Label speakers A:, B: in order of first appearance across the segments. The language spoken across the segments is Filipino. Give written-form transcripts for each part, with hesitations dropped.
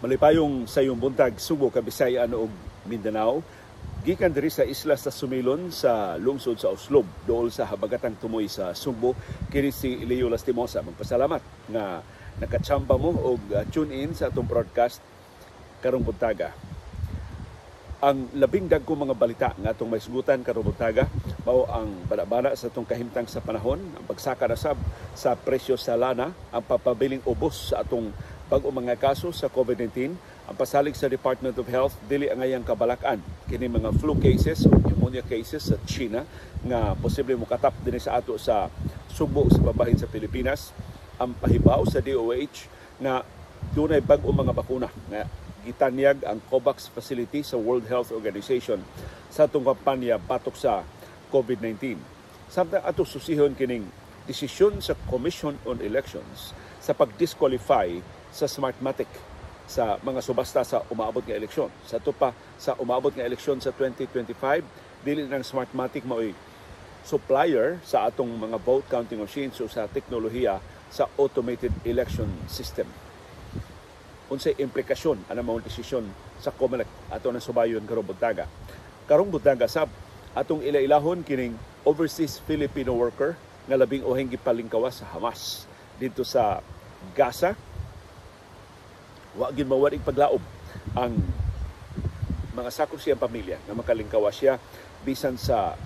A: Malipayong sayong buntag Subo, Kabisayan ug Mindanao. Gikan diri sa isla sa Sumilon sa lungsod sa Oslob, dool sa habagatang tumoy sa Subo, kini si Leo Lastimosa. Magpasalamat nga nakatsamba mo og tune in sa atong broadcast karong buntaga. Ang labing dagko mga balita nga atong maisgutan karong buntaga mao ang bana-bana sa atong kahimtang sa panahon, ang pagsaka na sab sa presyo sa lana, ang papabiling ubos sa atong bag-o mga kaso sa COVID-19, ang pasalig sa Department of Health dili ang ngayang kabalakan kini mga flu cases o pneumonia cases sa China nga posible mokatap dinhi sa ato sa Subo sa babahin sa Pilipinas. Ang pahibaw sa DOH nga dunay bag-o mga bakuna nga gitanyag ang COVAX facility sa World Health Organization sa atong kampanya batok sa COVID-19. Samtang ato susihon kining desisyon sa Commission on Elections sa pag-disqualify sa Smartmatic sa mga subasta sa umaabot nga eleksyon. Sa ito pa sa umaabot nga eleksyon sa 2025, dili ng Smartmatic mao'y supplier sa atong mga vote counting machines o sa teknolohiya sa automated election system. Unsay implikasyon ana mao desisyon sa COMELEC ato na subayon karong buntaga. Karong buntaga sab atong ilailahon kining overseas Filipino worker nga labing uhing gipalingkawas sa Hamas dito sa Gaza. Wa gyud mawarig paglaob ang mga sakop siyang pamilya nga makalingkawas siya bisan sa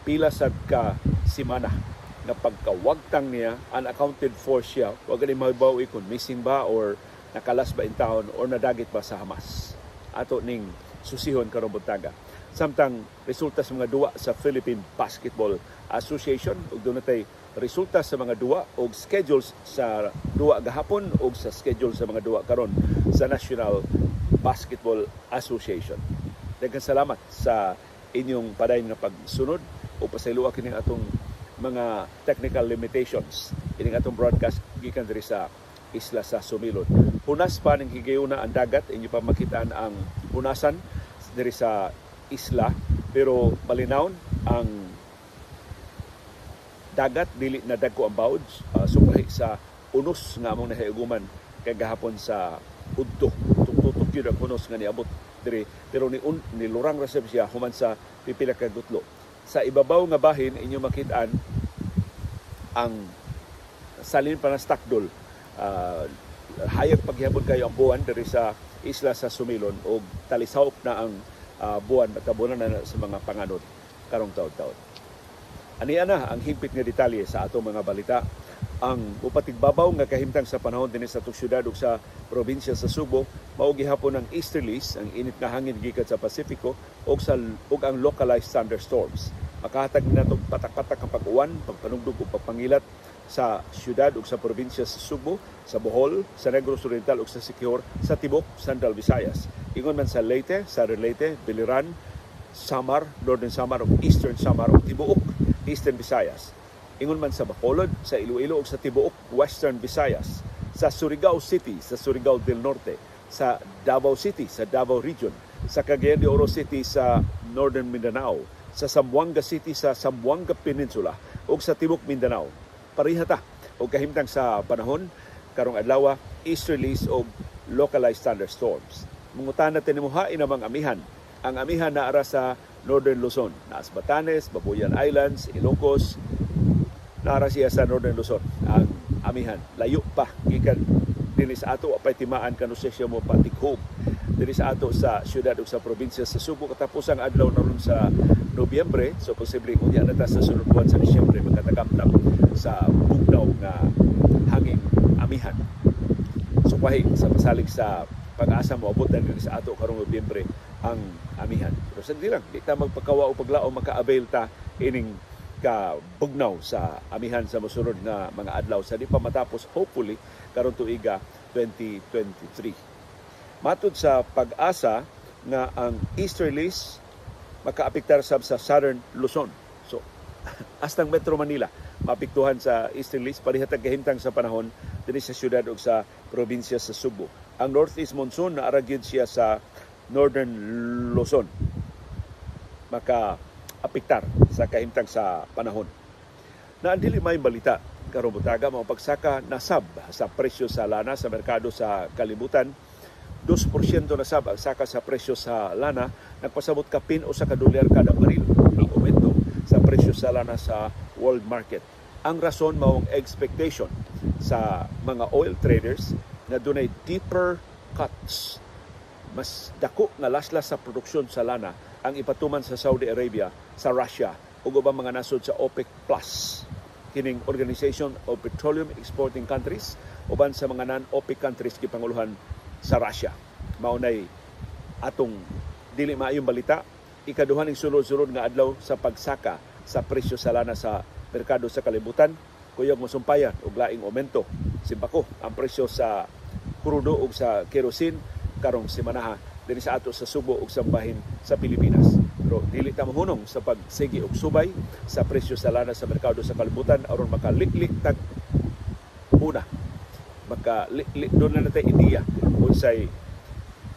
A: pila sad ka semana nga pagkawagtang niya unaccounted for siya. Wa gani mahibaw kung missing ba or nakalas ba in town or nadagit ba sa Hamas. Ato ning susihon karong buntaga. Samtang resulta sa mga duwa sa Philippine Basketball Association ug dunay resulta sa mga duwa o schedules sa duwa gahapon o sa schedule sa mga duwa karon sa National Basketball Association. Daghang salamat sa inyong padayon nga pagsunod o pasayloa kining atong mga technical limitations ining atong broadcast gikan diri sa isla sa Sumilon. Hunas pa ning higayuna ang dagat, inyo pa makitaan ang hunasan diri sa isla, pero malinawon ang dagat, dili na dagko ang bawds, subahi sa unos nga among nahiuguman kay gahapon sa udto. Tutok yun ang unos nga niabot diri, pero ni lurang rasab siya human sa pipila ka gutlo. Sa ibabaw nga bahin, inyo makitaan ang salin pa ng stakdol. Hayag paghihapon kayo ang buwan diri sa isla sa Sumilon o talisawop na ang buwan at tabunan na sa mga panganod karong taon-taon. Aniya na ang higpit nga detalye sa atong mga balita. Ang upatigbabaw nga kahimtang sa panahon dinhi sa atong syudad ug sa probinsya sa Subo mao gihapon ang easterlies, ang init nga hangin gikan sa Pasifiko ug ang localized thunderstorms. Makahatag natong patak-patak ang pag-uwan, pagpanugdog ug pagpangilat sa syudad ug sa probinsya sa Subo, sa Bohol, sa Negros Oriental ug sa Siquijor, sa tibok Central Visayas. Ingon man sa Leyte, Southern Leyte, Biliran, Samar, Northern Samar ug Eastern Samar ug tibuok Eastern Visayas. Ingon man sa Bacolod, sa Iloilo ug sa tibuok Western Visayas, sa Surigao City, sa Surigao del Norte, sa Davao City, sa Davao Region, sa Cagayan de Oro City sa Northern Mindanao, sa Zamboanga City sa Zamboanga Peninsula ug sa tibok Mindanao. Parihata o kahimtang sa panahon karong adlaw, easterlies o localized thunderstorms. Mungutana tinimuhain namang amihan. Ang amihan naara sa Northern Luzon, naas Batanes, Babuyan Islands, Ilocos, naara siya sa Northern Luzon. Ang amihan layo pa gikan dinhi sa ato apay timaan kanu siya mo patikhog dinhi sa ato sa syudad ug sa probinsya sa Subo katapos ang adlaw naron sa Nobyembre, so posibleng unya na ta sa sunod buwan sa Disyembre magkatagamtap sa bugnaw nga hanging amihan. So kahit sa pasalig sa pag-asa mo abot din sa ato karong Nobyembre ang amihan. Pero sa dilang di ta magpakawa o paglao maka-avail ta ining ka bugnaw sa amihan sa mosunod nga mga adlaw sa di pa matapos hopefully karong tuiga 2023. Matud sa pag-asa nga ang easterlies makaapektar sab sa Southern Luzon. So, astang Metro Manila maapektuhan sa easterlies, parihatag kahimtang sa panahon dinhi sa syudad ug sa probinsya sa Subo. Ang northeast monsoon naara gyud siya sa Northern Luzon. Maka-apektar sa kahimtang sa panahon. Naandili may balita karong butaga, mga pagsaka nasab sa presyo sa lana sa merkado sa kalibutan 2% na sab ang saka sa presyo sa lana, nagpasabot ka pin o sa $1 kada baril ang aumento sa presyo sa lana sa world market. Ang rason mao ang expectation sa mga oil traders na dunay deeper cuts, mas dako nga laslas sa produksyon sa lana ang ipatuman sa Saudi Arabia, sa Russia ug ubang mga nasod sa OPEC Plus, kining Organization of Petroleum Exporting Countries, uban sa mga non-OPEC countries gipanguluhan sa Russia. Maunay atong dili maayong balita, ikaduha ning sulod-sulod nga adlaw sa pagsaka sa presyo sa lana sa merkado sa kalibutan. Kuyog mosumpayan og laing aumento. Simpako ang presyo sa krudo ug sa kerosene karong semanaha dinhi sa ato sa Subo ug sa bahin sa Pilipinas. Pero dili ta mahunong sa pagsigi og subay sa presyo sa lana sa merkado sa kalibutan aron makaliklik tag una. Doon na natin ideya kung sa'y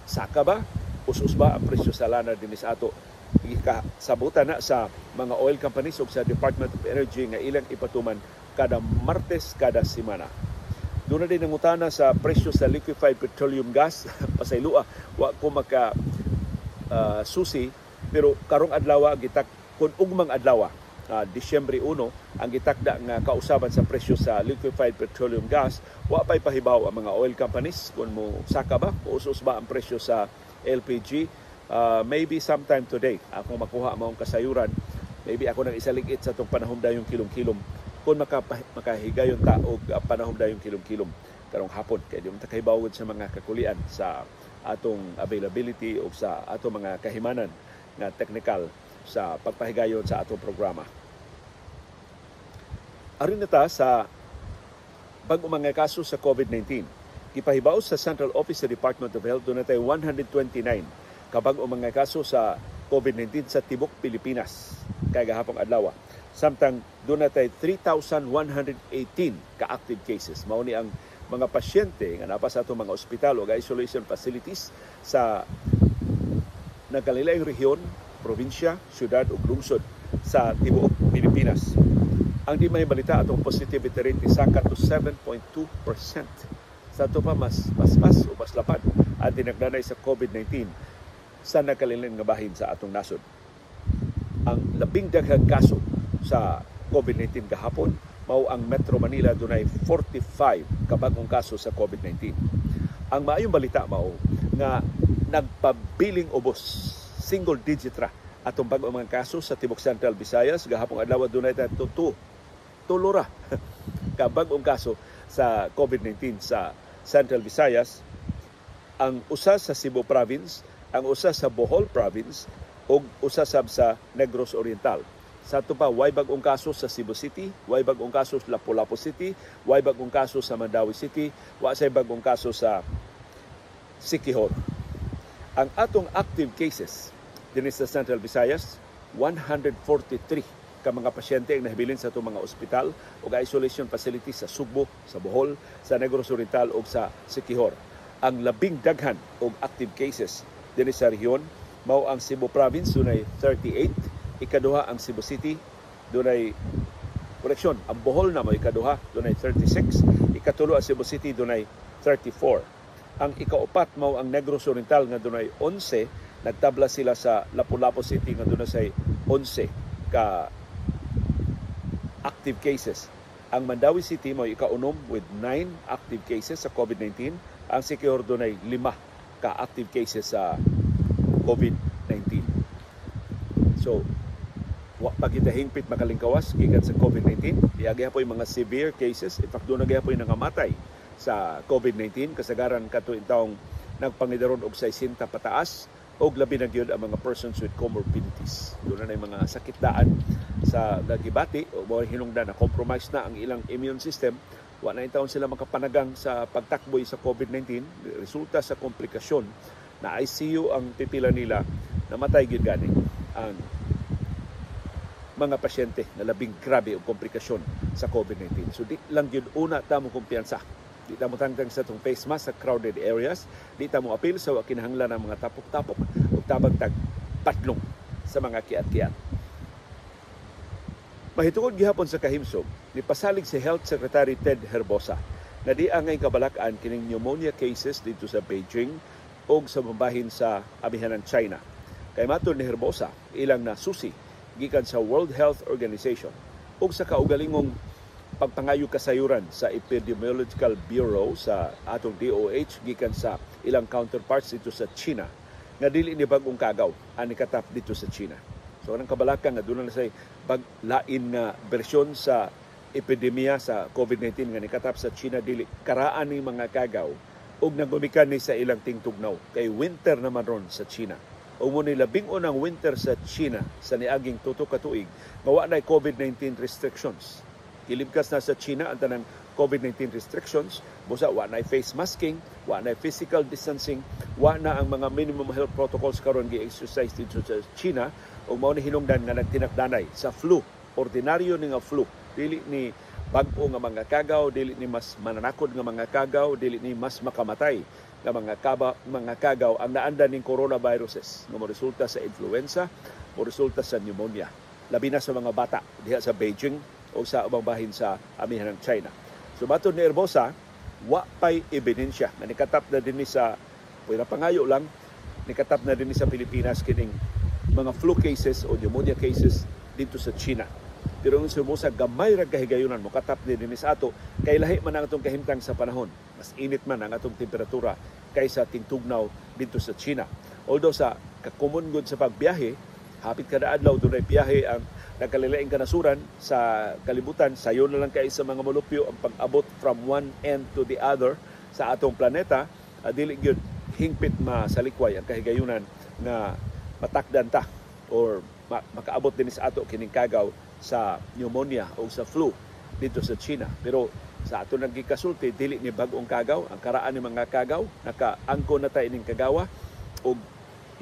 A: saka ba, usus ba ang presyo sa lana din sa ato. Sabutan na sa mga oil companies o sa Department of Energy nga ilang ipatuman kada Martes, kada semana. Doon na din nangutana sa presyo sa liquefied petroleum gas. Pasaylua, wa ko maka susi, pero karong adlaw, kung ugmang adlaw, Disyembre 1, ang gitakda nga kausaban sa presyo sa liquefied petroleum gas, wa pay pahibaw ang mga oil companies kung mo saka ba, usus ba ang presyo sa LPG. Maybe sometime today, ako makuha maong kasayuran, maybe ako nang isaligit sa itong panahon dayong kilom-kilom, kung makahigayon ta og panahon dayong kilom-kilom karong hapon. Kaya di mo takahibawod sa mga kakulian sa atong availability o sa atong mga kahimanan na technical sa pagpahigayon sa atong programa. Arin na ta sa bag-o mga kaso sa COVID-19. Gipahibaw sa Central Office sa Department of Health, doon natin 129 kabag-o mga kaso sa COVID-19 sa tibok Pilipinas kay gahapong adlaw. Samtang doon natin 3,118 ka-active cases. Mao ni ang mga pasyente nga napa sa atong mga ospital o isolation facilities sa nagkalilaing rehiyon, probinsya, syudad ug lungsod sa tibuok Pilipinas. Ang di may balita atong positivity rate isaka to 7.2%. Sa ito pa mas o mas lapad ang dinagdanay sa COVID-19 sa nagkalilaing nga bahin sa atong nasod. Ang labing daghang kaso sa COVID-19 gahapon mao ang Metro Manila, dunay 45 kabag-ong kaso sa COVID-19. Ang maayong balita mao nga nagpabiling ubos, single digit ra atong bag-ong mga kaso sa tibok Central Visayas. Gahapong adlaw dunay tulura kabag-ong kaso sa COVID-19 sa Central Visayas. Ang usa sa Cebu Province, ang usa sa Bohol Province ug usa sab sa Negros Oriental. Sa ito pa, way bag-ong kaso sa Cebu City, way bag-ong kaso sa Lapu-Lapu City, way bag-ong kaso sa Mandawi City, way say bag-ong kaso sa Siquijor. Ang atong active cases din sa Central Visayas, 143 ka mga pasyente ang nahibilin sa itong mga ospital o isolation facilities sa Subo, sa Bohol, sa Negros Oriental o sa Siquijor. Ang labing daghan og active cases din sa rehiyon mao ang Cebu Province, dunay 38, ikaduha ang Cebu City, dunay koreksyon, ang Bohol na mo ikaduha, dunay 36, ikatulo ang Cebu City, dunay 34. Ang ikaupat mao ang Negros Oriental nga dunay 11, nagtabla sila sa Lapu-Lapu City nga dunay say 11 ka active cases. Ang Mandawi City mao ikaunom with 9 active cases sa COVID-19. Ang Siquijor dunay 5 ka active cases sa COVID-19. So, wa pa kita hingpit makalingkawas gikan sa COVID-19. Iagi po yung mga severe cases. In fact, doon na po yung nangamatay sa COVID-19. Kasagaran katuig taong nagpangidaron og 60 pataas o labi na gyud ang mga persons with comorbidities. Doon na yung mga sakitdaan sa nagibati o mga hinungdan na compromise na ang ilang immune system. Wa na taon sila makapanagang sa pagtakboy sa COVID-19. Resulta sa komplikasyon na ICU ang pipila nila, namatay gyud gani ang mga pasyente na labing grabe o komplikasyon sa COVID-19. So di lang yun una tamo kumpiyansa. Di tamo tangtang sa itong face mask sa crowded areas. Di tamo apil sa kinahanglan ng mga tapok-tapok o tabang patlong sa mga kiat-kiat. Mahitungod gihapon sa kahimsog, nipasalig si Health Secretary Ted Herbosa na di angay kabalakan kining pneumonia cases dito sa Beijing o sa mabahin sa amihanang China. Kay matud ni Herbosa, ilang na susi gikan sa World Health Organization ug sa kaugalingong pagpangayo kasayuran sa Epidemiological Bureau sa atong DOH gikan sa ilang counterparts dito sa China nga dili ni bag-ong kagaw ani katap dito sa China. So anang kabalaka nga doon na say baglain nga bersyon sa epidemya sa COVID-19 nga nikatap sa China dili karaan ni mga kagaw ug nagumikan ni sa ilang tingtugnaw kay winter naman ron sa China. O mo ni labing unang winter sa China sa niaging tuto ka tuig nga wa nay COVID-19 restrictions. Kilibkas na sa China ang tanang COVID-19 restrictions, busa wa na face masking, wa na physical distancing, wa na ang mga minimum health protocols karon gi-exercise dito sa China ug mao ni hinungdan nga nagtinakdanay sa flu, ordinaryo ni nga flu, dili ni bag-o nga mga kagaw, dili ni mas mananakod nga mga kagaw, dili ni mas makamatay nga mga kagaw ang naanda ning coronaviruses nga resulta sa influenza o resulta sa pneumonia. Labi na sa mga bata diha sa Beijing o sa ubang bahin sa amihanang China. So matod ni Herbosa, wa pay ebidensya na nikatap na din sa pwera pangayo lang, nikatap na din sa Pilipinas kining mga flu cases o pneumonia cases dito sa China. Pero ang Herbosa gamay ra kahigayunan mo katap din sa ato kay lahi man ang atong kahimtang sa panahon. Mas init man ang atong temperatura kaysa tingtugnaw dito sa China. Although sa kakumon gud sa pagbiyahe, hapit kada adlaw dunay biyahe ang nagkalilaing kanasuran sa kalibutan, sayo na lang kay sa mga molupyo ang pag-abot from one end to the other sa atong planeta, dili gyud hingpit masalikway ang kahigayunan nga matakdan ta or makaabot din sa ato kining kagaw sa pneumonia o sa flu dito sa China. Pero sa ato nang gikasulti, dili ni bag-ong kagaw, ang karaan ni mga kagaw, nakaangko na tayo ining kagawa o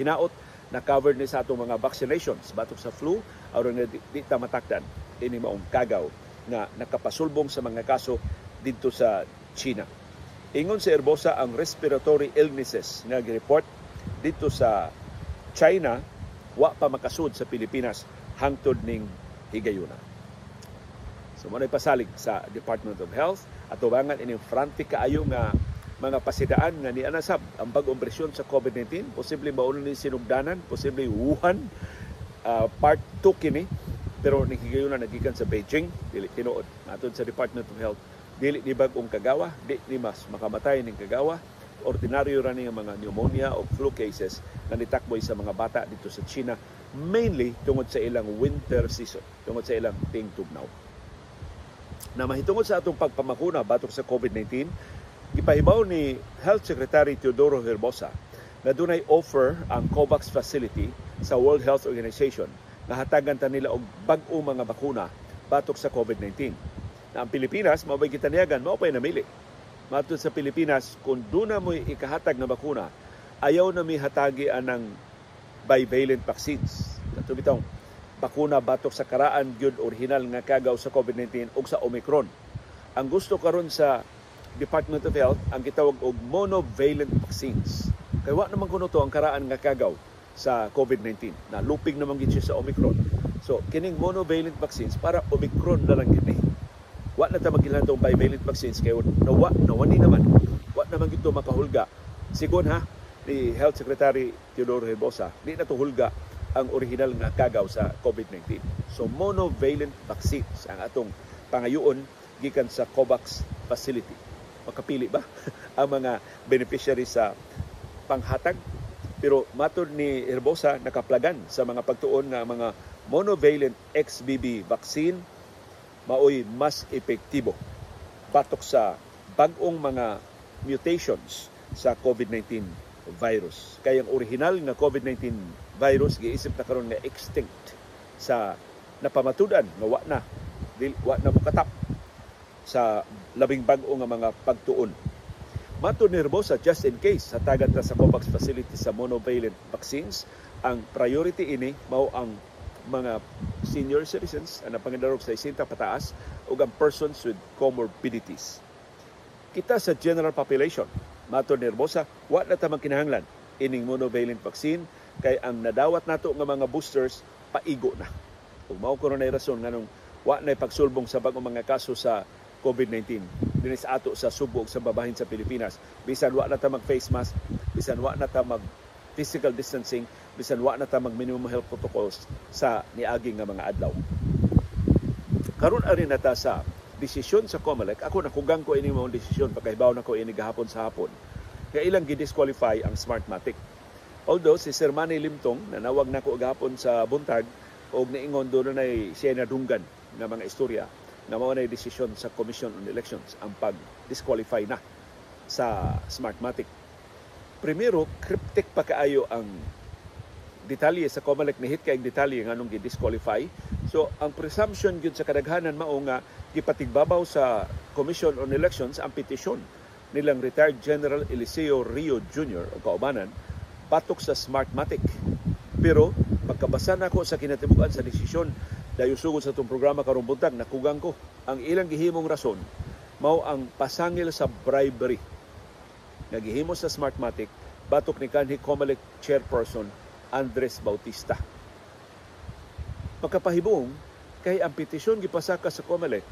A: hinaot na covered ni sa atong mga vaccinations batok sa flu aron nga di ta matakdan ini maong kagaw nga nakapasulbong sa mga kaso dito sa China. Ingon si Herbosa ang respiratory illnesses nga gi-report dito sa China wa pa makasud sa Pilipinas hangtod ning higayuna. So mo pasalig sa Department of Health at tubangan ining frantic kaayo nga mga pasidaan nga ni anasab ang bag-ong bersyon sa COVID-19, posible mauna ni sinugdanan, posible Wuhan, part 2 kini, pero nagigayunan nagikan sa Beijing, dili tinuod. Atod sa Department of Health, dili ni bag-ong kagawa, di ni mas makamatay ning kagawa, ordinaryo ra ni mga pneumonia o flu cases na nitakboy sa mga bata dito sa China, mainly tungod sa ilang winter season, tungod sa ilang tingtugnaw. Na mahitungod sa atong pagpamakuna batok sa COVID-19, ipahibaw ni Health Secretary Teodoro Herbosa na dunay offer ang COVAX facility sa World Health Organization na hatagan ta nila og bag-o mga bakuna batok sa COVID-19. Na ang Pilipinas, maubay kita niyagan, maupay namili. Matod sa Pilipinas, kung doon na mo'y ikahatag na bakuna, ayaw na may hatagi anang bivalent vaccines. Katubitong bakuna batok sa karaan gyud original nga kagaw sa COVID-19 o sa Omicron. Ang gusto karon sa Department of Health ang gitawag og monovalent vaccines. Kay wa naman kuno to ang karaan nga kagaw sa COVID-19 na lupig naman gid siya sa Omicron. So kining monovalent vaccines para Omicron na lang gid. Wa na ta magilhan tong bivalent vaccines kay nawani naman. Wa naman gid to makahulga. Sigon ha ni Health Secretary Teodoro Herbosa, di na to hulga ang original nga kagaw sa COVID-19. So monovalent vaccines ang atong pangayoon gikan sa COVAX facility. Makapili ba ang mga beneficiaries sa panghatag? Pero matod ni Herbosa, nakaplagan sa mga pagtuon nga mga monovalent XBB vaccine maoy mas epektibo batok sa bag-ong mga mutations sa COVID-19 virus. Kaya ang original nga COVID-19 virus giisip na karon nga extinct sa napamatudan nga wa na mukatap sa labing bag-o nga mga pagtuon. Matod ni Herbosa, just in case hatagan ta sa COVAX facility sa monovalent vaccines, ang priority ini mao ang mga senior citizens ang napangidarog sa 60 pataas ug ang persons with comorbidities. Kita sa general population, matod ni Herbosa, wa na ta kinahanglan ining monovalent vaccine kay ang nadawat nato nga mga boosters paigo na. Ug mao ko na rason nganong wa na pagsulbong sa bag-ong mga kaso sa COVID-19 dinis ato sa Subo ug sa babahin sa Pilipinas. Bisan wa na ta mag face mask, bisan wa na ta mag physical distancing, bisan wa na ta mag minimum health protocols sa niaging nga mga adlaw. Karon ari na ta sa desisyon sa COMELEC. Ako nakugang ko ini mong desisyon pagkahibaw na ko ini gahapon sa hapon. Kaya ilang gi-disqualify ang Smartmatic. Although si Sir Manny Limtong nanawag na ko gahapon sa buntag og niingon doon na siya nadunggan nga mga istorya na mao na desisyon sa Commission on Elections ang pag-disqualify na sa Smartmatic. Primero, cryptic pa kaayo ang detalye sa COMELEC, ni hit kay detalye nganong gi-disqualify. So ang presumption gyud sa kadaghanan mao nga gipatigbabaw sa Commission on Elections ang petisyon nilang retired General Eliseo Rio Jr. o kaubanan patok sa Smartmatic. Pero pagkabasa nako sa kinatibukan sa desisyon dayo sugod sa itong programa karong buntag, nakugang ko ang ilang gihimong rason mao ang pasangil sa bribery nga gihimo sa Smartmatic batok ni kanhi COMELEC chairperson Andres Bautista. Magkapahibong kay ang petisyon gipasaka sa COMELEC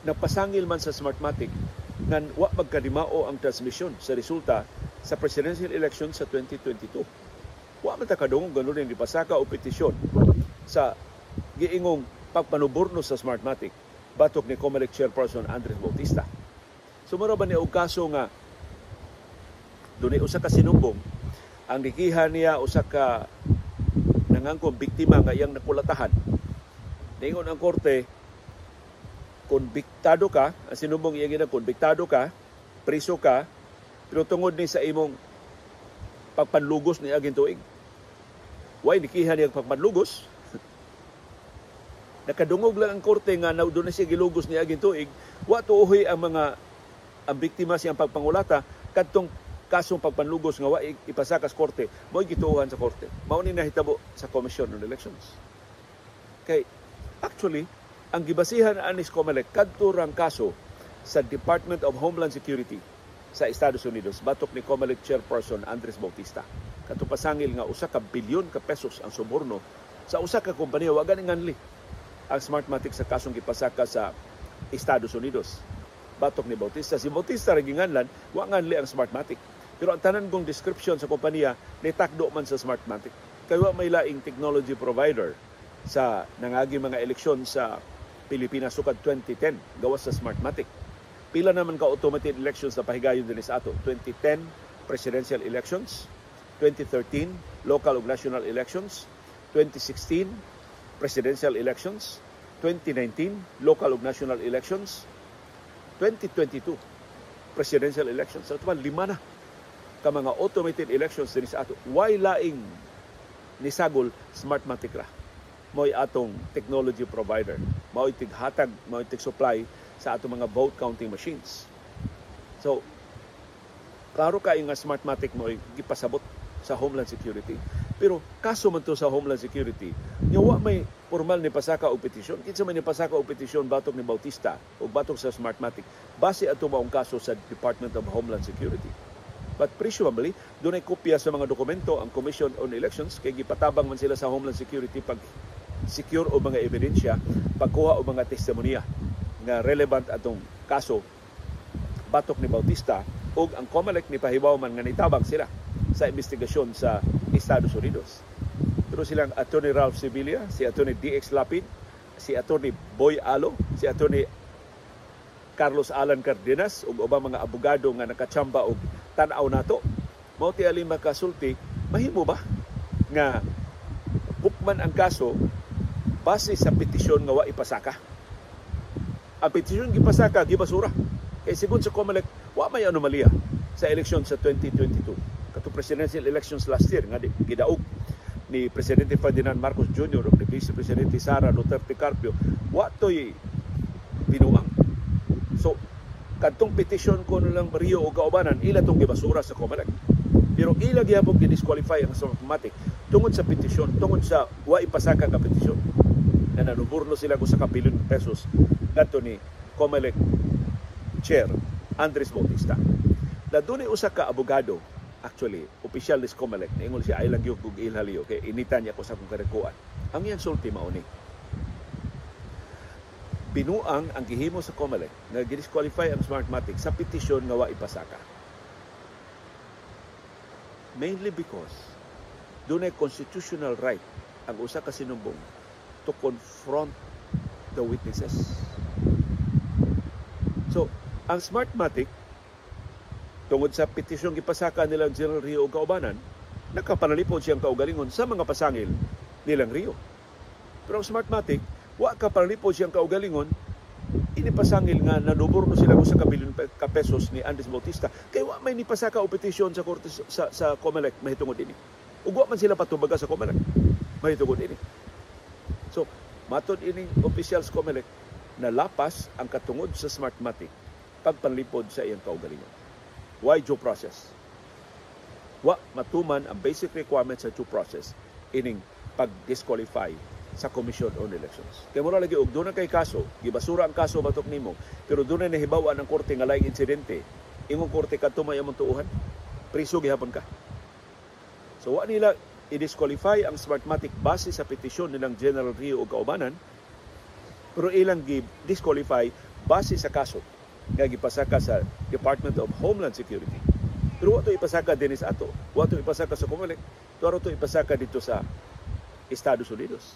A: nagpasangil man sa Smartmatic ngan wa magkadimao ang transmisyon sa resulta sa presidential election sa 2022. Wa man ta kadungog ganun yung gipasaka o petisyon sa giingong pagpanuborno sa Smartmatic batok ni COMELEC chairperson Andres Bautista. Sumara ba ni og kaso nga dunay usa ka sinumbong ang gikihan niya usa ka nangangkong biktima nga iyang nakulatahan. Ningon ang korte, konbiktado ka, ang sinumbong iyang ginang konbiktado ka, priso ka, pero tungod ni sa imong pagpanlugos ni aging tuig. Why nikihan niya pagpanlugos? Nakadungog lang ang korte nga doon na siya gilugos ni aging tuig, wa tuoy ang biktima siyang pagpangulata kadtong kasong pagpanlugos nga wa ipasaka sa korte, mo'y gituohan sa korte. Mao ni nahitabo sa Commission on Elections. Kay actually ang gibasihan anis COMELEC kadto rang kaso sa Department of Homeland Security sa Estados Unidos batok ni COMELEC chairperson Andres Bautista. Kadto pasangil nga usa ka bilyon ka pesos ang suborno sa usa ka kompanya wa gani nganli ang Smartmatic sa kasong gipasaka sa Estados Unidos. Batok ni Bautista. Si Bautista raginganlan, wa nganli ang Smartmatic. Pero ang tanan kong description sa kompanya, nitakdo man sa Smartmatic. Kaya may laing technology provider sa nangagi mga eleksyon sa Pilipinas sukad 2010, gawas sa Smartmatic. Pila naman ka automated elections na pahigayon din sa ato. 2010, presidential elections. 2013, local ug national elections. 2016, presidential elections. 2019, local ug national elections. 2022 presidential elections. So, lima na ka mga automated elections din sa ato. Why laing nisagol Smartmatic ra? Mo'y atong technology provider. Mo'y tighatag, mo'y tig-supply sa atong mga vote counting machines. So, klaro kayo nga Smartmatic mo'y gipasabot sa Homeland Security. Pero kaso man to sa Homeland Security, wa may formal ni pasaka o petisyon. Kinsa man ni pasaka o petisyon batok ni Bautista o batok sa Smartmatic base ato maong kaso sa Department of Homeland Security. But presumably, doon ay kopya sa mga dokumento ang Commission on Elections kay gipatabang man sila sa Homeland Security pag secure o mga ebidensya, pagkuha o mga testimonya nga relevant atong kaso batok ni Bautista o ang COMELEC ni pahibaw man nga nitabang sila sa investigasyon sa Estados Unidos. Pero silang Attorney Ralph Sevilla, si Attorney D.X. Lapid, si Attorney Boy Alo, si Attorney Carlos Alan Cardenas ug ubang mga abogado nga nakachamba og tan-aw nato. Mao ti ali makasulti, mahimo ba nga bukman ang kaso base sa petisyon nga wa ipasaka? Ang petisyon gipasaka gibasura. Kay sigon sa COMELEC, wa may anomalya sa eleksyon sa 2022. Kato presidential elections last year nga gidaog ni Presidente Ferdinand Marcos Jr. o ni Vice Presidente Sara Duterte Carpio, wa to'y binuang. So, kadtong petisyon ko nilang Rio o kaubanan, ila itong gibasura sa COMELEC. Pero ila gyapon gi-disqualify ang Smartmatic tungod sa petisyon, tungod sa wa ipasaka ka petisyon. Na nanuburno sila ko sa kabilyon pesos kadto ni COMELEC Chair Andres Bautista. Na doon ay usa ka abogado, actually, opisyal ni COMELEC, naingol siya, ay lang yung kung ilhaliyo, kaya initan niya ko sa kong karekuan. Ang yan sulti mauni. Binuang ang gihimo sa COMELEC na gi-disqualify ang Smartmatic sa petisyon nga wa ipasaka. mainly because dunay constitutional right ang usa ka sinumbong to confront the witnesses. So, ang Smartmatic, tungod sa petisyong gipasaka nilang General Rio o kaubanan, nakapanalipod siyang kaugalingon sa mga pasangil nilang Rio. Pero ang Smartmatic, wa ka panalipod siyang kaugalingon, inipasangil nga nanubor no sila sa kabilyon ka pesos ni Andres Bautista. Kaya wa may nipasaka o petisyon sa korte sa COMELEC mahitungod ini. Ug wa man sila patubaga sa COMELEC mahitungod ini. So, matod ining officials COMELEC na lapas ang katungod sa Smartmatic pagpanlipod sa iyang kaugalingon. Why due process? Wa matuman ang basic requirements sa due process ining pag-disqualify sa Commission on Elections. Kaya mura lagi, doon na kay kaso, gibasura ang kaso batok nimo, pero doon na nahibawan ng korte nga laing insidente, imong korte ka tumay among tuuhan, priso gihapon ka. So wa nila i-disqualify ang Smartmatic base sa petisyon nilang General Rio o kaubanan, pero ilang gi-disqualify base sa kaso nga gipasaka sa Department of Homeland Security. Pero wato ipasaka din sa ato, wato ipasaka sa COMELEC, wato ipasaka dito sa Estados Unidos.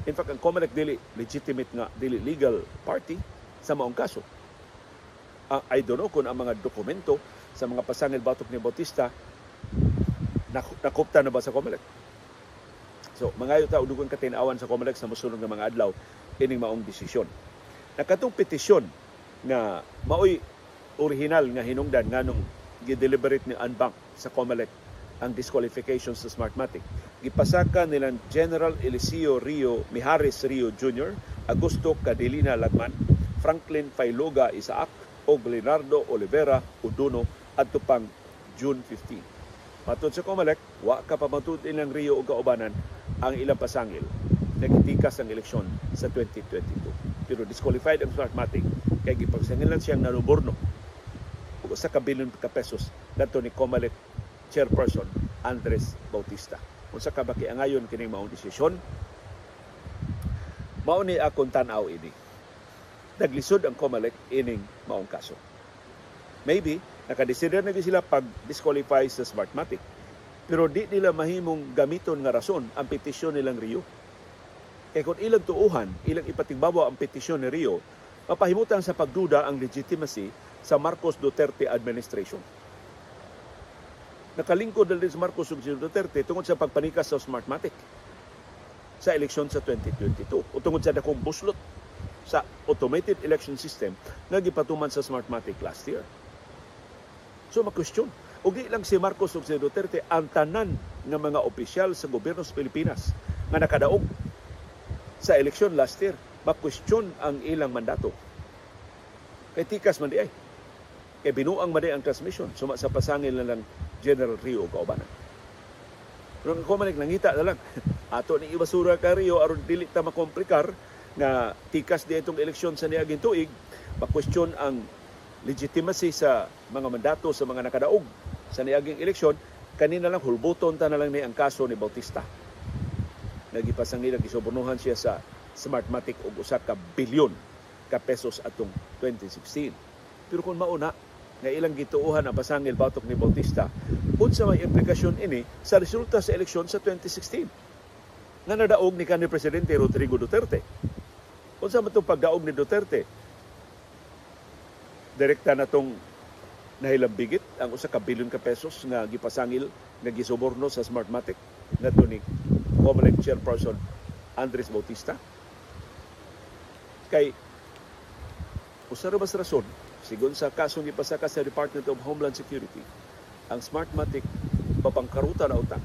A: In fact, ang COMELEC dili legitimate nga, dili legal party sa maong kaso. I don't know kung ang mga dokumento sa mga pasangil batok ni Bautista nakupta na ba sa COMELEC. So, mangayo ta og dugang katinawan sa COMELEC sa mosunod nga mga adlaw ining maong desisyon. Nakatong petisyon nga maoy original nga hinungdan nganong gi-deliberate ni Anbank sa COMELEC ang disqualification sa Smartmatic. Gipasaka nilang General Eliseo Rio Mijares Rio Jr., Augusto Cadilina Lagman, Franklin Failoga Isaac, o Leonardo Olivera Uduno adto pang June 15. Matod sa COMELEC, wa ka pamatud ilang Rio o kaubanan ang ilang pasangil nagitikas ang eleksyon sa 2022. Pero disqualified ang Smartmatic kay gipagsangilan siyang nanuborno ug sa kabilyon ka pesos dito ni COMELEC Chairperson Andres Bautista. Kung sa kabakiangayon kining maong desisyon, mao ni akong tan-aw ini. Naglisod ang COMELEC ining maong kaso. Maybe nakadesider na sila pag-disqualify sa Smartmatic, pero di nila mahimong gamiton nga rason ang petisyon nilang Rio. Kaya kung ilang tuuhan, ilang ipatigbabaw ang petisyon ni Rio, mapahimutan sa pagduda ang legitimacy sa Marcos Duterte administration. Nakalingkod din si Marcos Duterte tungod sa pagpanikas sa Smartmatic sa eleksyon sa 2022 o tungod sa dakong buslot sa automated election system nga gipatuman sa Smartmatic last year. So ma-question, ug di lang si Marcos Duterte, ang tanan nga mga opisyal sa gobyerno sa Pilipinas nga nakadaog sa eleksyon last year, ma-question ang ilang mandato. Kay tikas man di ay. Kay binuang man di ang transmission suma sa pasangil na lang General Rio o kaubanan. Pero ang COMELEC nangita na lang. Ato ni ibasura ka Rio aron dili ta makomplikar nga tikas di itong eleksyon sa niaging tuig, ma-question ang legitimacy sa mga mandato sa mga nakadaog sa niaging eleksyon, kanina lang hulbuton ta na lang ni ang kaso ni Bautista. Nagipasangilang gisubornuhan siya sa Smartmatic og usa ka bilyon ka pesos atong 2016. Pero kung mauna nga ilang gituuhan ang pasangil batok ni Bautista, unsa may implikasyon ini sa resulta sa eleksyon sa 2016 nga nadaog ni kanhi Presidente Rodrigo Duterte. Unsa man itong pagdaog ni Duterte? Direkta na itong nahilambigit ang usa ka bilyon ka pesos nga gipasangil nga gisuborno sa Smartmatic ngadto ni COMELEC Chairperson Andres Bautista. Kay usa ra bas rason sigon sa kasong ipasaka sa Department of Homeland Security, ang Smartmatic papangkaruta na utang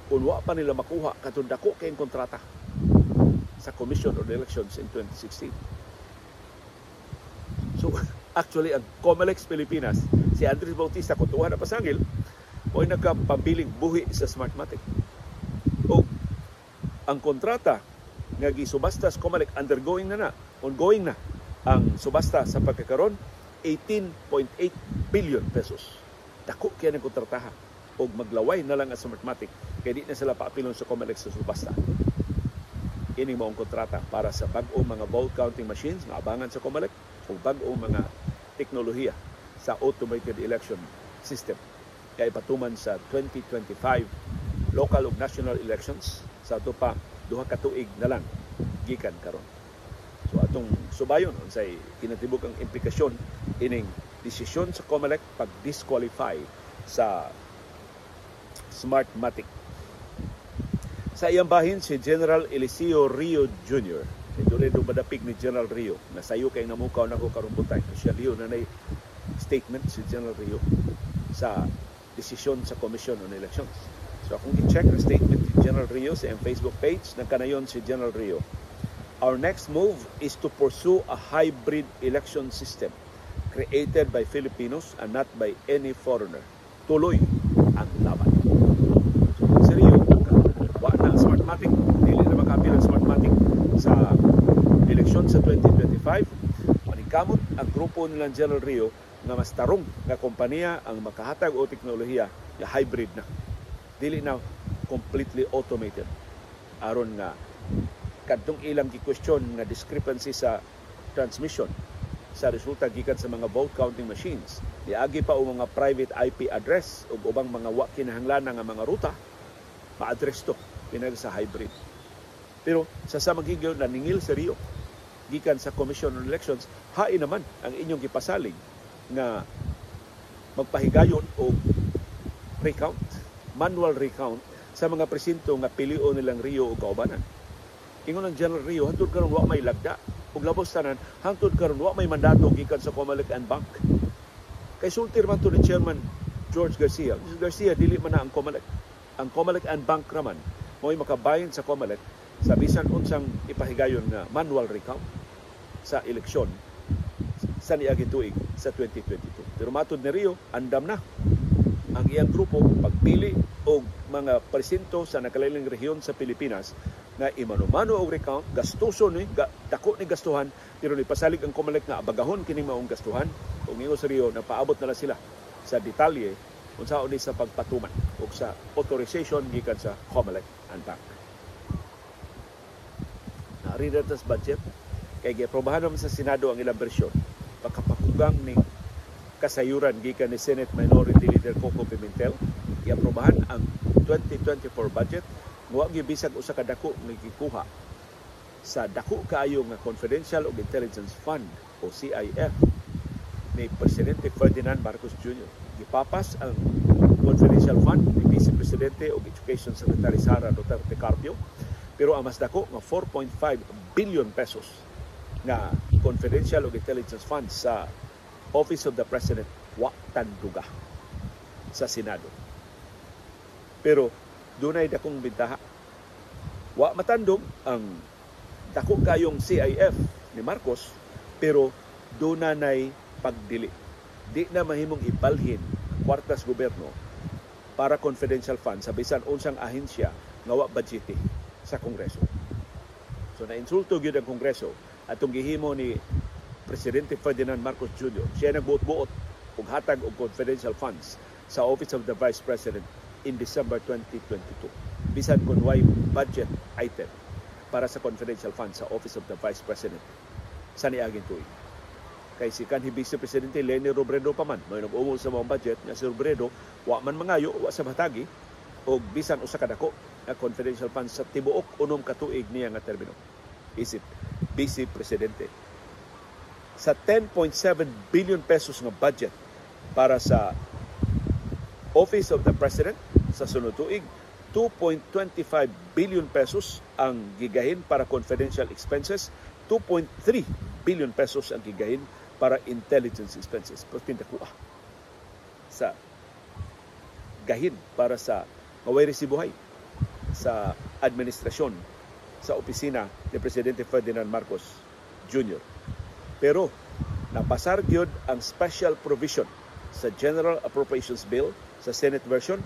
A: kung wa pa nila makuha katong dako kay kontrata sa Commission on Elections in 2016. So actually ang COMELEC Pilipinas, si Andres Bautista kung tuwa na pasangil, o nagkapabiling buhi sa Smartmatic. O ang kontrata nga gisubasta sa COMELEC ongoing na ang subasta sa pagkakaroon 18.8 billion pesos. Dako kaya ng kontrataha o maglaway na lang ang Smartmatic kaya di na sila paapilon sa COMELEC sa subasta. Ining maong kontrata para sa bag-ong mga vote counting machines nga abangan sa COMELEC o bag-ong mga teknolohiya sa automated election system kay patuman sa 2025 local ug national elections sa ato pa duha ka tuig na lang gikan karon. So atong subayon unsay kinatibuk ang implikasyon ining desisyon sa COMELEC pag-disqualify sa Smartmatic. Sa iyang bahin si General Eliseo Rio Jr. Ito rin madapig ni General Rio. Nasayo kay namukaw na ko karumbutay. Siya Rio na statement si General Rio sa desisyon sa Commission on Elections. So kung i-check ang statement ni General Rio sa Facebook page, nagkanayon si General Rio. Our next move is to pursue a hybrid election system created by Filipinos and not by any foreigner. Tuloy ang laban. Si Rio, wa na Smartmatic, dili na makapil ang Smartmatic sa eleksyon sa 2025. Maningkamot ang grupo nilang General Rio nga mas tarong nga kompanya ang makahatag o teknolohiya nga hybrid na. Dili na completely automated. Aron nga kadtong ilang gi-question nga discrepancy sa transmission sa resulta gikan sa mga vote counting machines. Niagi pa o mga private IP address o ubang mga wa kinahanglan nga mga ruta, ma-address to pinag sa hybrid. Pero sa samagigyo naningil sa Rio gikan sa Commission on Elections, hain naman ang inyong gipasalig nga magpahigayon o recount, manual recount sa mga presinto nga pilion nilang Rio o kaubanan. Ingon ang General Rio, hantod karon wa may lagda. Ug labos tanan, hangtod karon wa may mandato gikan sa COMELEC and Bank. Kay sultir man to ni Chairman George Garcia. Mr. Garcia, dili man na ang COMELEC. Ang COMELEC and Bank naman, mo'y makabayin sa COMELEC sa bisan unsang ipahigayon nga manual recount sa eleksyon sa niaging tuig sa 2022. Pero matod ni Rio, andam na ang iyang grupo pagpili og mga presinto sa nakalaing rehiyon sa Pilipinas na imano-mano og recount, gastuso ni dako ni gastuhan, pero ni pasalig ang COMELEC nga abagahon kini maong gastuhan. Ug ingon sa Rio, napaabot na sila sa detalye unsaon ni sa pagpatuman ug sa authorization gikan sa COMELEC and Bank. Naarira tas budget kay giaprobahan naman sa Senado ang ilang bersyon pagkapakugang ni kasayuran gikan ni Senate Minority Leader Coco Pimentel. Giaprobahan ang 2024 budget. Wa gibisag usa ka dako nga gikuha sa dako kaayo nga Confidential ug Intelligence Fund o CIF ni Presidente Ferdinand Marcos Jr. Gipapas ang Confidential Fund ni Vice Presidente ug Education Secretary Sara Duterte Carpio, pero ang mas dako nga 4.5 billion pesos nga Confidential ug Intelligence Fund sa Office of the President wa tanduga sa Senado. Pero dunay dakong bintaha. Wa matandog ang dako kayong CIF ni Marcos, pero dunay pagdili. Di na mahimong ipalhin ang kwartas gobyerno para confidential fund sa bisan unsang ahensya nga wa budgete sa Kongreso. So nainsulto gyud ang Kongreso atong gihimo ni Presidente Ferdinand Marcos Jr. Siya nagbuot-buot og hatag og confidential funds sa Office of the Vice President in December 2022. Bisan kung way budget item para sa confidential funds sa Office of the Vice President sa niaging tuig. Kay si kanhi Vice Presidente Leni Robredo pa man, may nag-umol sa mga budget nga si Robredo, wa man mangayo, wa sa matagi, o bisan usa ka dako na confidential funds sa tibuok unom ka tuig niya nga termino. Isip Vice Presidente. Sa 10.7 billion pesos nga budget para sa Office of the President sa sunod tuig, 2.25 billion pesos ang gigahin para confidential expenses, 2.3 billion pesos ang gigahin para intelligence expenses. Pindakuha sa gahin para sa maway resibuhay sa administrasyon sa opisina ni Presidente Ferdinand Marcos Jr. Pero napasar gyud ang special provision sa General Appropriations Bill sa Senate version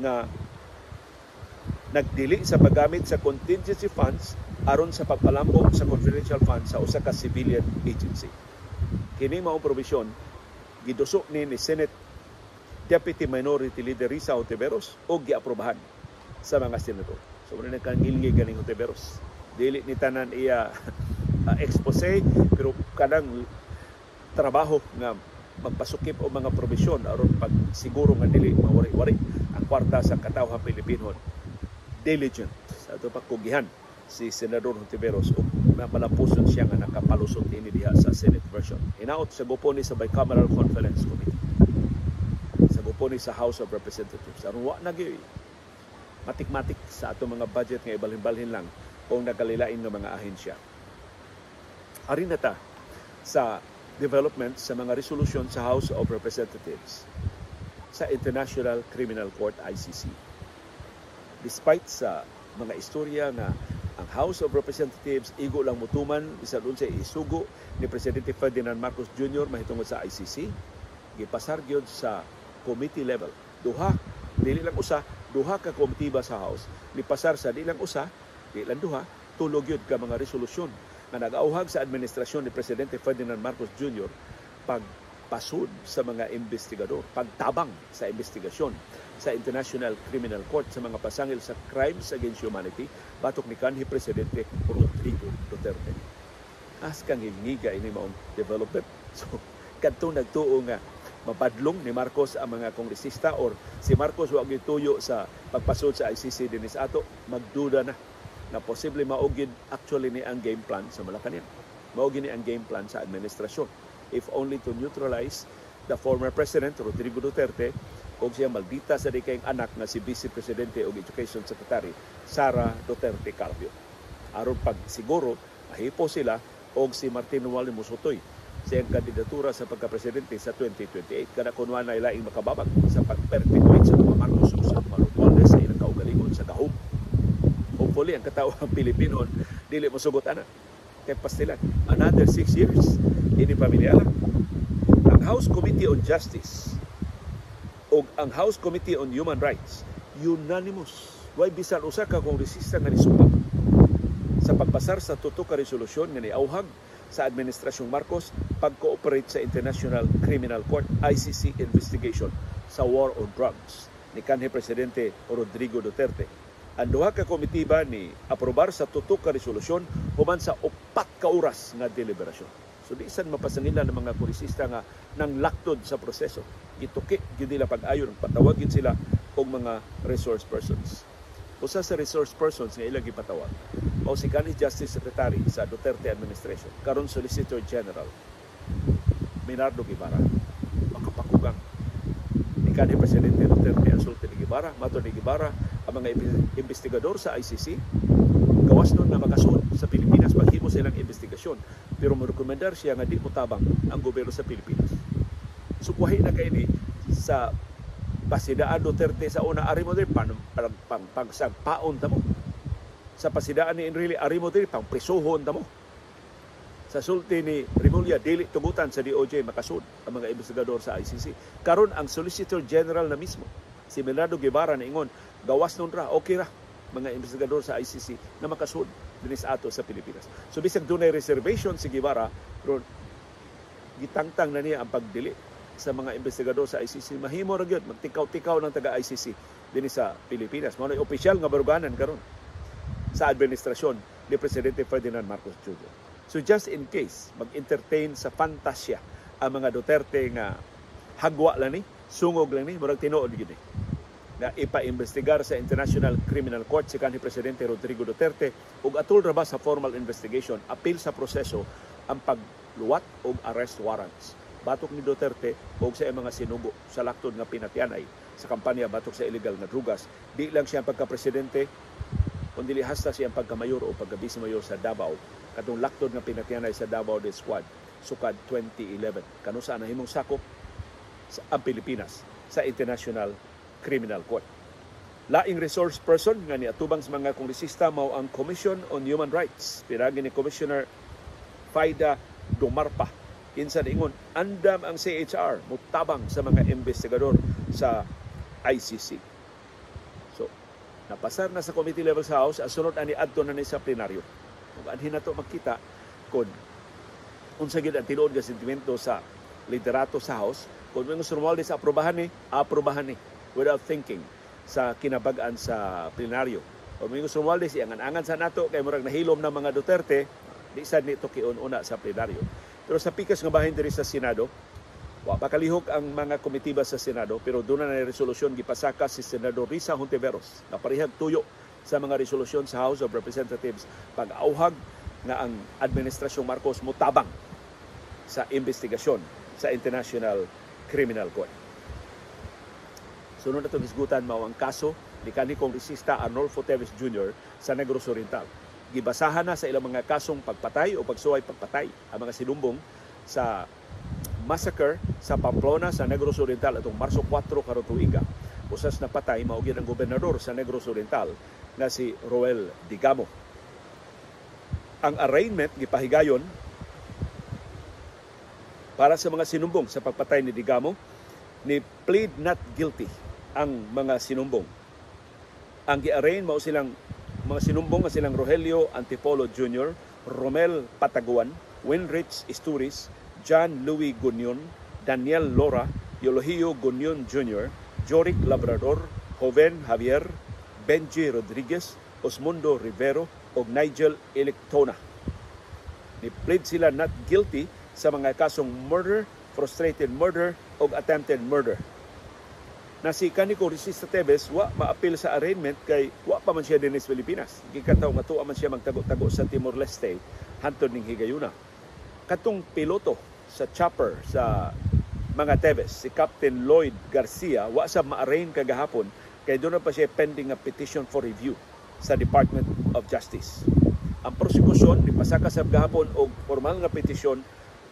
A: na nagdili sa paggamit sa contingency funds aron sa pagpalambong sa confidential funds sa usa ka civilian agency. Kini mao provision giduso ni Senate Deputy Minority Leader Risa Hontiveros o giaprobahan sa mga senador. So muna nagkangilngi ganing Hontiveros. Dili ni tanan iya expose, pero kanang trabaho nga magpasukip o mga probisyon aron pagsiguro nga dili mawari-wari ang kwarta sa katawhang Pilipino. Diligent sa ato pagkugihan si Senador Hontiveros ug malampuson siya nga nakapalusot ini diha sa Senate version. Hinaot sa gupo ni sa Bicameral Conference Committee. Sa gupo ni sa House of Representatives. Aron wa na gyud matik-matik sa ato mga budget nga ibalhin-balhin lang kung nagkalilain ng mga ahensya. Ari na ta sa development sa mga resolution sa House of Representatives sa International Criminal Court ICC. Despite sa mga istorya nga ang House of Representatives igo lang mutuman bisan unsa isugo ni Presidente Ferdinand Marcos Jr. mahitungod sa ICC, gipasar gyud sa committee level. Dili lang usa, duha ka komitiba sa House ni pasar sa di lang usa, di lang duha, tulog yun ka mga resolusyon na nag-auhag sa administrasyon ni Presidente Ferdinand Marcos Jr. pagpasud sa mga investigador, pagtabang sa investigasyon sa International Criminal Court sa mga pasangil sa crimes against humanity batok ni kanhi Presidente Rodrigo Duterte. As kang hingiga ini maong development. So, kadtong nagtuo nga mapadlong ni Marcos ang mga kongresista or si Marcos wag gituyo sa pagpasud sa ICC dinis ato, magduda na posible maugid actually ni ang game plan sa Malacañang. Maugid ni ang game plan sa administrasyon. If only to neutralize the former President Rodrigo Duterte o siya maldita sa di kayong anak na si Vice Presidente o Education Secretary Sara Duterte Carpio. Aron pag siguro mahipo sila o si Martin Romualdez Musotoy sa iyang kandidatura sa pagka-presidente sa 2028. Kada kunwa na ilaing makababag sa pag-perpetuate sa mga Marcos o sa mga Romualdez sa ilang kaugalingon sa gahom. Hopefully, ang katawang Pilipino dili mosugot ana. Kay pastilan, another 6 years, ini pamilya lang. Ang House Committee on Justice o ang House Committee on Human Rights, unanimous. Way bisan usa ka kongresista nga nisubak sa pagpasar sa tuto ka resolusyon nga niauhag sa administrasyong Marcos pag-cooperate sa International Criminal Court ICC investigation sa war on drugs ni kanhi Presidente Rodrigo Duterte. Ang duha ka komitiba ni aprobar sa tuto ka resolusyon human sa 4 ka oras nga deliberasyon. So di isan mapasangilan ng mga kongresista nga nang laktod sa proseso. Gituki gyud nila pag-ayon, patawagin sila og mga resource persons. Usa sa resource persons nga ilang gipatawag mao si kanhi Justice Secretary sa Duterte administration, karon Solicitor General Bernardo Guevara. Makapakugang ni kanhi Presidente Duterte ang sulti ni Guevara. Mato ni Guevara, ang mga investigador sa ICC gawas nun na makasud sa Pilipinas paghimo silang investigasyon, pero mo-rekomendar siya nga di mutabang ang gobyerno sa Pilipinas. Sukwahi na kay ni sa pasidaan Duterte sa una, ari mo din pagsagpaon ta mo. Sa pasidaan ni Enrile, ari mo din pang prisuhon ta mo. Sa sulti ni Remulla, dili tugutan sa DOJ makasud ang mga investigador sa ICC. Karon ang Solicitor General na mismo, si Bernardo Guevara na ingon, gawas nun ra, okay ra, mga investigador sa ICC na makasud dinis ato sa Pilipinas. So bisag dunay reservation si Guevara, pero gitangtang na niya ang pagdili sa mga investigador sa ICC. Mahimo ra gyud magtikaw-tikaw ng taga-ICC dinis sa Pilipinas. Mao na opisyal nga baruganan karon sa administrasyon ni Presidente Ferdinand Marcos Jr. So just in case mag-entertain sa fantasya ang mga Duterte nga hagwa lang ni, sungog lang ni, murag tinuod gyud ni na ipa-investigar sa International Criminal Court si kanhi Presidente Rodrigo Duterte ug atul ra ba sa formal investigation, apil sa proseso ang pagluwat og arrest warrants batok ni Duterte o sa mga sinugo sa laktod nga pinatyanay sa kampanya batok sa illegal na drugas. Di lang siya pagka-presidente, kundi hasta siya pagka-mayor o pagka-vice-mayor sa Davao. Katong laktod nga pinatyanay sa Davao Death Squad, sukad 2011. Kano saan nahimong sakop ang Pilipinas sa International Criminal Court. Laing resource person nga niatubang sa mga kongresista mao ang Commission on Human Rights. Piragi ni Commissioner Faida Dumarpa. Kinsa ingon, andam ang CHR mutabang sa mga investigador sa ICC. So, napasar na sa committee level sa House, asunod ani adto na ni sa plenaryo. Kung anhin na to makita kung unsa gid ang tinuod nga sentimento sa liderato sa House, kung may gusto Romualdez aprobahan ni without thinking sa kinabag-an sa plenaryo. Kung may gusto Romualdez iangan-angan sa nato kay murag nahilom na mga Duterte, di sad nito kiun una sa plenaryo. Pero sa pikas nga bahin diri sa Senado, Wa pa kalihok ang mga komitiba sa Senado pero doon na resolusyon gipasaka si Senador Risa Hontiveros na parihag tuyo sa mga resolusyon sa House of Representatives pag-auhag na ang Administrasyong Marcos mutabang sa investigasyon sa International Criminal Court. Sunod na itong hisgutan mao ang kaso ni kanhi Kongresista Arnolfo Teves Jr. sa Negros Oriental. Gibasahan na sa ilang mga kasong pagpatay o pagsuway pagpatay ang mga sinumbong sa massacre sa Pamplona sa Negros Oriental atong Marso 4 karong tuiga. Usas na patay mao gyud ang gobernador sa Negros Oriental na si Roel Digamo. Ang arraignment gipahigayon para sa mga sinumbong sa pagpatay ni Digamo ni plead not guilty ang mga sinumbong. Ang gi-arraign mao silang mga sinumbong nga silang Rogelio Antipolo Jr., Romel Pataguan, Winrich Isturiz, John Louis Gunion, Daniel Lora, Eulogio Gunion Jr., Joric Labrador, Joven Javier, Benji Rodriguez, Osmundo Rivero o Nigel Electona. Ni-plead sila not guilty sa mga kasong murder, frustrated murder o attempted murder. Na si kanhi Kongresista Teves wa maapil sa arraignment kay wa pa man siya dinhi sa Pilipinas. Gikataw nga tuwa man siya magtago-tago sa Timor-Leste hangtod ning higayuna. Katong piloto sa chopper sa mga Teves, si Captain Lloyd Garcia, wa sa ma-arraign kagahapon kay doon na pa siya pending a petition for review sa Department of Justice. Ang prosekusyon ni pasaka sa gahapon og formal nga petisyon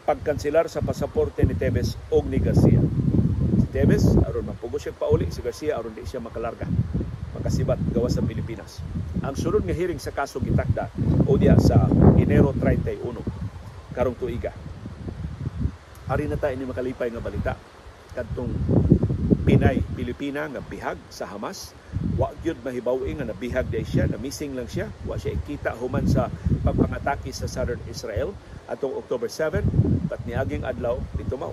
A: pagkanselar sa pasaporte ni Teves o ni Garcia. Si Teves aron mapugo siya pauli, si Garcia aron di siya makalarga, makasibat gawas sa Pilipinas. Ang sunod nga hearing sa kaso gitakda o diya sa Enero 31 karong tuiga. Ari na tayo ni makalipay nga balita kadtong Pinay-Pilipina nga bihag sa Hamas. Wa gyud mahibaw nga nabihag day siya, na missing lang siya. Wa siya ikita human sa pagpangatake sa Southern Israel atong October 7, pat niaging adlaw ditumaw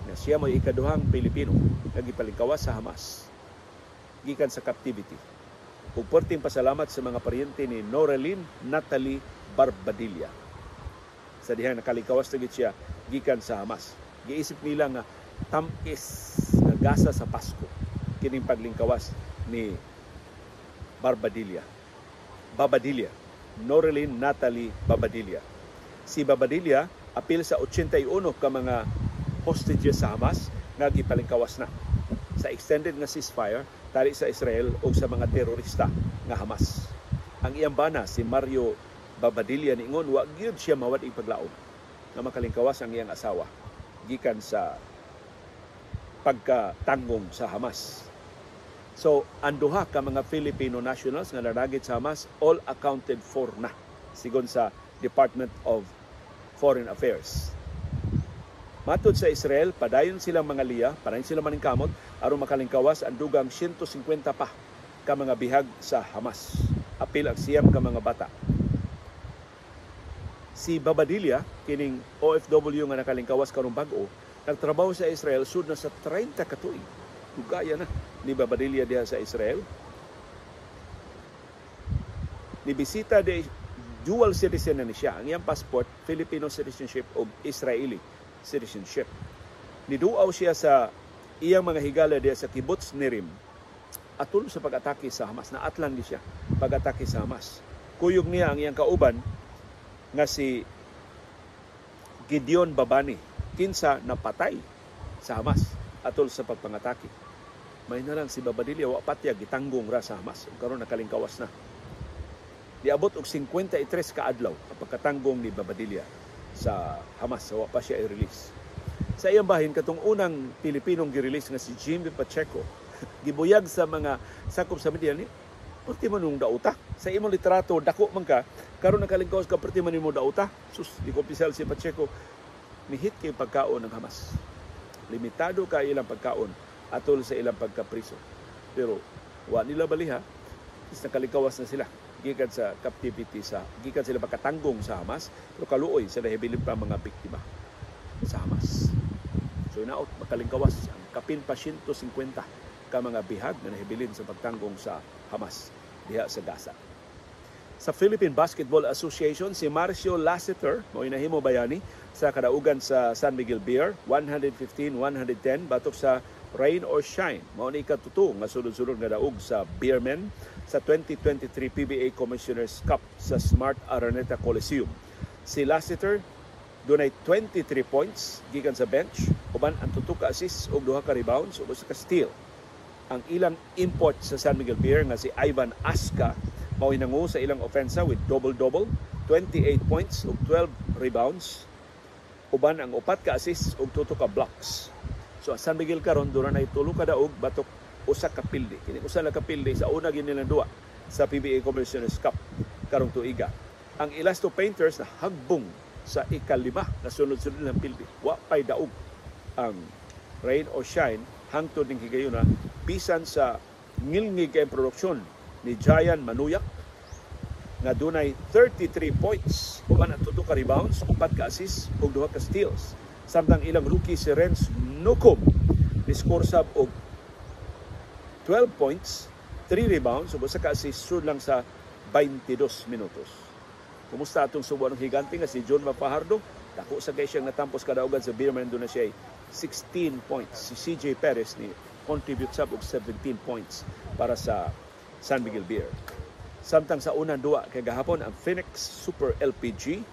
A: na siya mo ikaduhang Pilipino nga gipalingkawas sa Hamas gikan sa captivity. Ug perting pasalamat sa mga paryente ni Noreline Natalie Barbadilla sa dihang nakalingkawas na siya gikan sa Hamas. Giisip nila nga tamis nga gasa sa Pasko kining paglingkawas ni Babadilla, Noreline Natalie Babadilla. Si Babadilla apil sa 81 ka mga hostages sa Hamas nga gipalingkawas na sa extended nga ceasefire tali sa Israel o sa mga terorista nga Hamas. Ang iyang bana si Mario Babadilla niingon wa gyud siya mawad ipaglaom nga makalingkawas ang iyang asawa gikan sa pagkatanggong sa Hamas. So, ang duha ka mga Filipino nationals nga naragit sa Hamas all accounted for na sigon sa Department of Foreign Affairs. Matod sa Israel, padayon silang mga liya, padayon silang maningkamot aron makalingkawas ang dugang 150 pa ka mga bihag sa Hamas. Apil ang siyam ka mga bata. Si Babadilla, kining OFW nga nakalingkawas karong bag-o, nagtrabaho sa Israel sud na sa 30 ka tuig. Dugaya na ni Babadilla diha sa Israel. Nibisita de dual citizen na ni siya. Ang iyang passport, Filipino citizenship o Israeli citizenship. Niduaw siya sa iyang mga higala diha sa Kibbutz Nirim atol sa pag-atake sa Hamas. Naatlan ni siya pag-atake sa Hamas. Kuyog niya ang iyang kauban nga si Gideon Babani, kinsa napatay sa Hamas atol sa pagpangatake. May na lang si Babadilla wa patya gitanggong ra sa Hamas ug karon nakalingkawas na. Diabot og 53 ka adlaw ang pagkatanggong ni Babadilla sa Hamas, wa pa siya i-release. Sa iyang bahin katong unang Pilipinong gi-release nga si Jimmy Pacheco, gibuyag sa mga sakop sa media ni perti man nung dauta. Sa imong literato dako man ka, karon nakalingkawas ka perti man nimo dauta. Sus, di ko opisyal si Pacheco ni hit kay pagkaon ng Hamas. Limitado ka ilang pagkaon atol sa ilang pagkapriso. Pero wa nila baliha, is nakalingkawas na sila gikan sa captivity gikan sila pagkatanggong sa Hamas, pero kaluoy sila hibilin pa mga biktima sa Hamas. So inaot makalingkawas ang kapin pa 150 ka mga bihag na nahibilin sa pagtanggong sa Hamas diha sa Gaza. Sa Philippine Basketball Association, si Marcio Lassiter, mo inahimo bayani sa kadaugan sa San Miguel Beer, 115-110 batok sa Rain or Shine. Mao ni ikatuto nga sulod-sulod nga daog sa Beermen sa 2023 PBA Commissioners Cup sa Smart Araneta Coliseum. Si Lassiter dunay 23 points gikan sa bench, uban ang 2 ka assists ug 2 ka rebounds ug 1 ka steal. Ang ilang import sa San Miguel Beer nga si Ivan Aska mao hinango sa ilang ofensa with double-double, 28 points ug 12 rebounds. Uban ang 4 ka assists ug 2 ka blocks. So San Miguel karon dunay 3 ka daog batok 1 ka pildi. Kini usa ka pildi sa una gid nilang duwa sa PBA Commissioners Cup karong tuiga. Ang Elasto Painters na hagbong sa ika-5 na sunod-sunod ng pildi. Wa pay daog ang Rain or Shine hangtod ning higayuna bisan sa ngilngig kay produksyon ni Jayan Manuyak nga dunay 33 points ug ana 2 ka rebounds, 4 ka assists ug 2 ka steals. Samtang ilang rookie si Renz Nukom ni score sab og 12 points, 3 rebounds ug 1 ka assist lang sa 22 minutos. Kumusta atong subo ng higante nga si John Mapahardo? Dako sa kay siyang natampos kadaugan sa Beerman doon na siya 16 points. Si CJ Perez ni contribute sab og 17 points para sa San Miguel Beer. Samtang sa unang duwa kay gahapon ang Phoenix Super LPG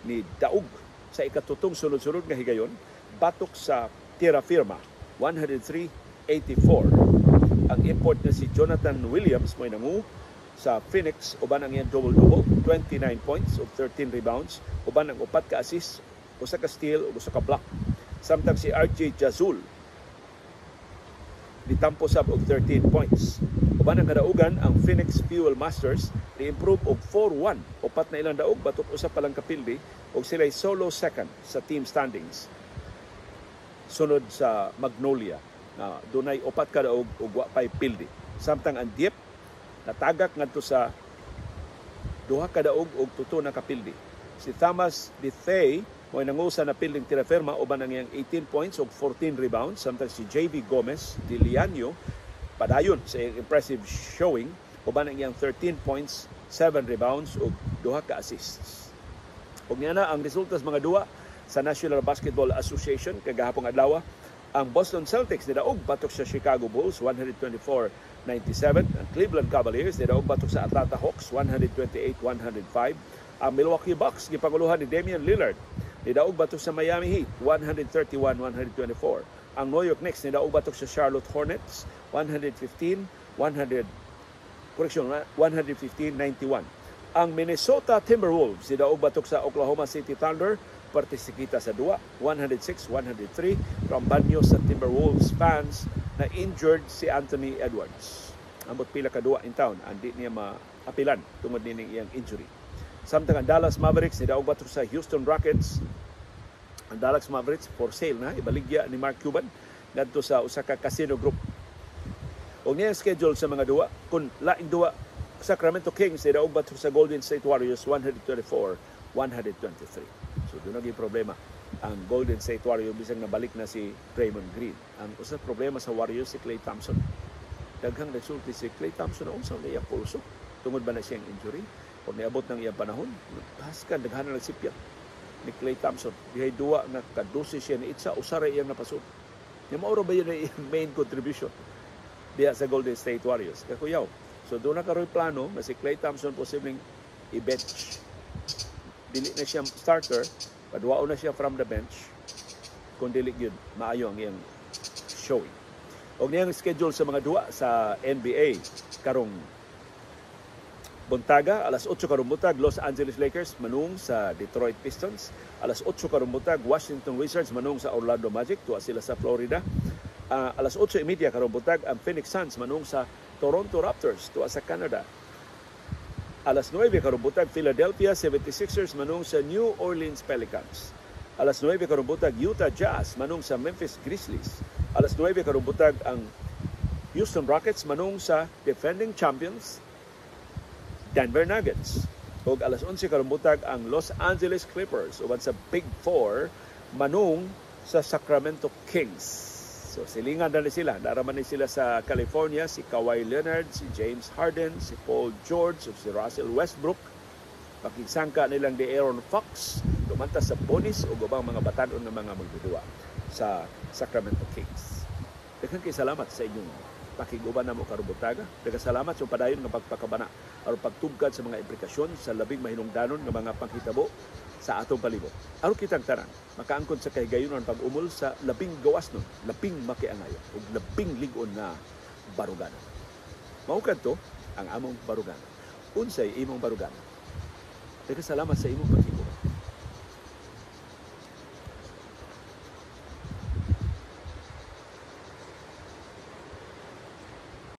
A: ni daog sa ikatutong sunod-sunod nga higayon batok sa Tierra Firma 103-84. Ang import na si Jonathan Williams mo nangu sa Phoenix uban ang iyang double-double, 29 points ug 13 rebounds, uban ang 4 ka assist, 1 ka steal ug 1 ka block. Samtang si RJ Jazul ditampo sab og 13 points. Uban ang kadaugan ang Phoenix Fuel Masters ni-improve og 4-1. Upat na ilang daog batok usa pa lang kapildi ug sila solo second sa team standings. Sunod sa Magnolia na dunay 4 ka daog ug wa pay pildi. Samtang ang Dieppe natagak ngadto sa 2 ka daog ug 2 na kapildi. Si Thomas Dithay mo nangusa na pilding Tierra Firma uban ang iyang 18 points ug 14 rebounds. Samtang si JV Gomez de Lianio padayon sa impressive showing uban ang iyang 13 points, 7 rebounds ug 2 ka assists. Ug niya na ang resulta sa mga duwa sa National Basketball Association kagahapong adlaw. Ang Boston Celtics nidaog batok sa Chicago Bulls 124-97. Ang Cleveland Cavaliers nidaog batok sa Atlanta Hawks 128-105. Ang Milwaukee Bucks gipanguluhan ni Damian Lillard nidaog batok sa Miami Heat 131-124. Ang New York Knicks nidaog batok sa Charlotte Hornets 115-91. Ang Minnesota Timberwolves nidaog batok sa Oklahoma City Thunder partisipita sa duwa 106-103. From banyo sa Timberwolves fans na injured si Anthony Edwards. Ambot pila ka duwa in town andi niya maapilan tungod ning iyang injury. Samtang ang Dallas Mavericks nidaog batok sa Houston Rockets. Ang Dallas Mavericks for sale na ibaligya ni Mark Cuban ngadto sa usa ka casino group. Og niya schedule sa mga duwa kun laing duwa Sacramento Kings nidaog batok sa Golden State Warriors 124-123. So doon naging problema ang Golden State Warriors bisang nabalik na si Draymond Green. Ang usa problema sa Warriors si Klay Thompson. Daghang nagsulti si Klay Thompson na unsa niya pulso tungod ba na siyang injury o niabot ng iyang panahon. Paskan daghan na nagsipyat ni Klay Thompson. Dihay duwa nga kadusi siya ni Itza usara iyang napasud. Ni mauro ba yun ang main contribution diya sa Golden State Warriors? Kakuyaw. So doon na karoy plano na si Klay Thompson posibleng i-bench. Dili na siya starter, padwao na siya from the bench. Kung dili yun, maayo ang iyang showing. Og niyang schedule sa mga duwa sa NBA karong buntaga, alas 8 karong buntag, Los Angeles Lakers manung sa Detroit Pistons. Alas 8 karong buntag, Washington Wizards manung sa Orlando Magic, tuwa sila sa Florida. Alas 8:30 karong buntag, ang Phoenix Suns manung sa Toronto Raptors, tuwa sa Canada. Alas 9 karong buntag, Philadelphia 76ers manung sa New Orleans Pelicans. Alas 9 karong buntag, Utah Jazz manung sa Memphis Grizzlies. Alas 9 karong buntag, ang Houston Rockets manung sa defending champions Denver Nuggets. Ug alas 11 karong buntag, ang Los Angeles Clippers uban sa Big Four manung sa Sacramento Kings. So silingan na sila. Naraman ni sila sa California, si Kawhi Leonard, si James Harden, si Paul George, si Russell Westbrook. Pakigsangka nilang ni Aaron Fox, lumanta sa Bonis o gubang mga batanon ng mga magdudua sa Sacramento Kings. Daghang kay salamat sa inyong pakiguban namo karong buntaga. Daghang salamat sa padayon nga pagpakabana aron pagtugkad sa mga implikasyon sa labing mahinungdanon nga mga panghitabo sa atong palibot. Aron kitang tanan makaangkon sa kahigayunon pag-umol sa labing gawas nun, labing makiangayon ug labing lig-on na baruganan. Mao kadto ang among baruganan. Unsay imong baruganan? Daghang salamat sa imong pakiguban.